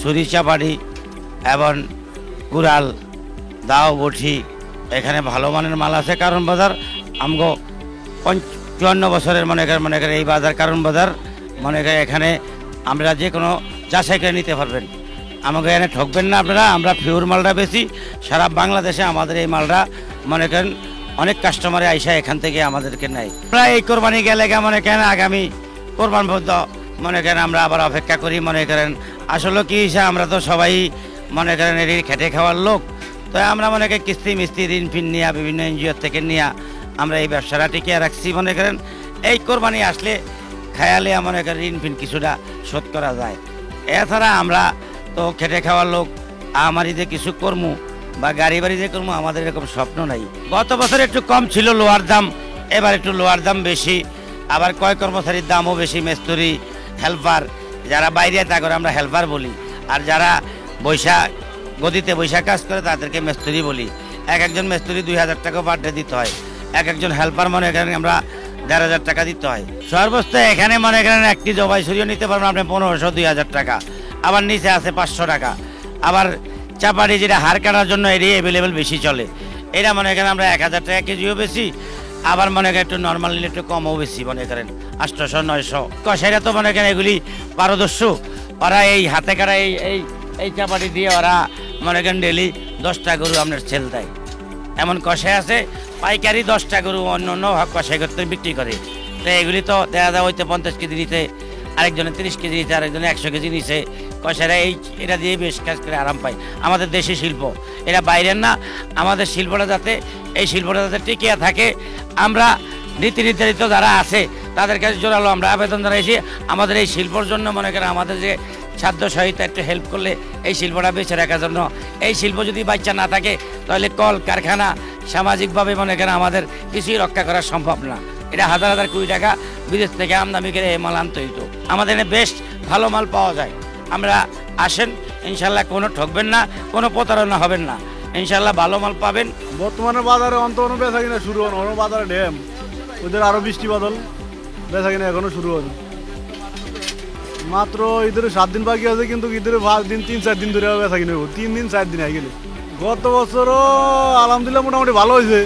ছুরি চাপাটি এবং কুড়াল দাও বটি এখানে ভালো মানের মাল আছে। কারণ বাজার আমগো 54 বছরের মনে করেন এই বাজার কারণ বাজার মনে করেন এখানে আমরা যে কোনো যাচাই করে নিতে পারবেন, আমাকে এখানে ঠকবেন না আপনারা। আমরা পিওর মালটা বেশি সারা বাংলাদেশে আমাদের এই মালটা মনে করেন অনেক কাস্টমারে আইসা এখান থেকে আমাদেরকে নেয়। আমরা এই কোরবানি গেলে মনে করেন আগামী কোরবান পর্যন্ত মনে করেন আমরা আবার অপেক্ষা করি। মনে করেন আসলে কি হিসাবে আমরা তো সবাই মনে করেন এর খেটে খাওয়ার লোক, তো আমরা মনে করেন কিস্তি মিস্তি ঋণ ফিন নিয়ে বিভিন্ন এনজিও থেকে নিয়ে আমরা এই ব্যবসাটা টিকিয়ে রাখছি। মনে করেন এই কোরবানি আসলে খেয়ালে মনে করেন ঋণ ফিন কিছুটা শোধ করা যায়। এছাড়া আমরা তো খেটে খাওয়ার লোক, আমারই যে কিছু কর্ম বা গাড়ি বাড়ি যে কর্ম আমাদের এরকম স্বপ্ন নাই। গত বছর একটু কম ছিল লোয়ার দাম, এবার একটু লোয়ার দাম বেশি। আবার কয় কর্মচারীর দামও বেশি, মিস্ত্রি হেল্পার যারা বাইরে তা করে আমরা হেল্পার বলি, আর যারা গদিতে বৈশা কাজ করে তাদেরকে মিস্ত্রি বলি। একজন মিস্ত্রি 2000 টাকা পার ডে দিতে হয়, একজন হেল্পার মনে করেন আমরা 1500 টাকা দিতে হয়। সর্বোচ্চ এখানে মনে করেন একটি জবাই ছুরিও নিতে পারবেন আপনি 1500-2000 টাকা। আবার নিচে আছে 500 টাকা। আবার চাপাটি যেটা হাড় কাটার জন্য এটি অ্যাভেলেবেল বেশি চলে, এটা মনে করেন আমরা 1000 টাকা কেজিও বেশি। আবার মনে করেন একটু নর্মাল নিলে একটু কমও বেশি, মনে করেন 800-900। কষাইরা তো মনে করেন এগুলি পারদর্শী, ওরা এই হাতে কাটা এই চাপাটি দিয়ে ওরা মনে করেন ডেলি 10টা গরু আপনার সেল দেয়। এমন কষাই আছে পাইকারি 10টা গরু অন্য অন্য কষাই করতে বিক্রি করে। তো এগুলি তো দেখা যায় হয়তো 50 কেজি নিতে, আরেকজনে 30 কেজি নিতে, আরেকজনে 100 কেজি নিছে। কষাইরা এটা দিয়ে বেশ কাজ করে আরাম পায়। আমাদের দেশি শিল্প, এটা বাইরের না। আমাদের শিল্পটা যাতে টিকিয়ে থাকে, আমরা নীতি নির্ধারিত যারা আছে তাদের কাছে জোরালো আমরা আবেদন জানাইছি। আমাদের এই শিল্পর জন্য মনে করেন আমাদের যে সাধ্য সহায়তা একটু হেল্প করলে এই শিল্পটা বেঁচে রাখার জন্য। এই শিল্প যদি বাচ্চা না থাকে তাহলে কল কারখানা সামাজিকভাবে মনে করেন আমাদের কিছুই রক্ষা করা সম্ভব না। এটা হাজার হাজার কোটি টাকা বিদেশ থেকে আমদানি করে এই মাল আনতে হইতো। আমাদের এখানে বেশ ভালো মাল পাওয়া যায়। আমরা আসেন, ইনশাল্লাহ কোনো ঠকবেন না, কোনো প্রতারণা হবেন না, ইনশাল্লাহ ভালো মাল পাবেন। বর্তমানে বাজারে অন্তত বেচা কিনা শুরু হন, অন্য বাজারে ড্যাম ওদের আরো বৃষ্টি বাদল, বেচা কিনা এখনো শুরু হন। মাত্র ঈদের 7 দিন বাকি আছে, কিন্তু ঈদের 3-4 দিন ধরে বেচা কিনা 3 দিন 4 দিন হয়ে গেলে। গত বছরও আলহামদুলিল্লাহ মোটামুটি ভালো হয়েছে,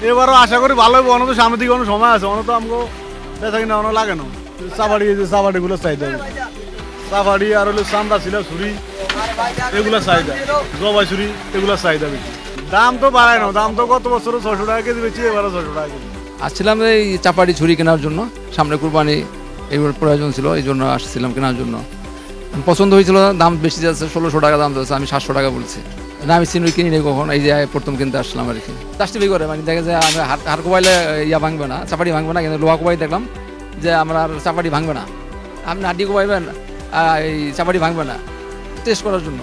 এবারও আশা করি ভালো হবে। অন্য তো সামনের দিকে অনেক সময় আছে, অন্য তো আমাকে বেচা কিনা অন্য লাগে না। চাপাটিগুলো চাহিদা, চাপাটি আর হলো চান্দা ছিল ছুরি, এগুলো চাহিদা, জবাই ছুরি এগুলো চাহিদা বেশি। দাম তো বাড়ায় না, দাম তো গত বছরও 600 টাকা কেজি বেশি, এবারও 600 টাকা কেজি। আসছিলাম এই চাপাটি ছুরি কেনার জন্য, সামনে কুরবানি এগুলোর প্রয়োজন ছিল, এই জন্য আসছিলাম কেনার জন্য। পছন্দ হয়েছিল, দাম বেশি যাচ্ছে, 1600 টাকা দাম যাচ্ছে, আমি 700 টাকা বলছি না। আমি চিনি কিনি নেই কখন, এই যে প্রথম কিনতে আসলাম আর কি। চাষটি করে মানে দেখে যে আমি হাড় কোবাইলে ভাঙবে না, চাপাটি ভাঙবে না, কিন্তু লোহা কোবাই দেখলাম যে আমরা চাপাটি ভাঙবে না। আপনি হাড্ডি কোবাইবেন, এই চাপাটি ভাঙবে না, টেস্ট করার জন্য।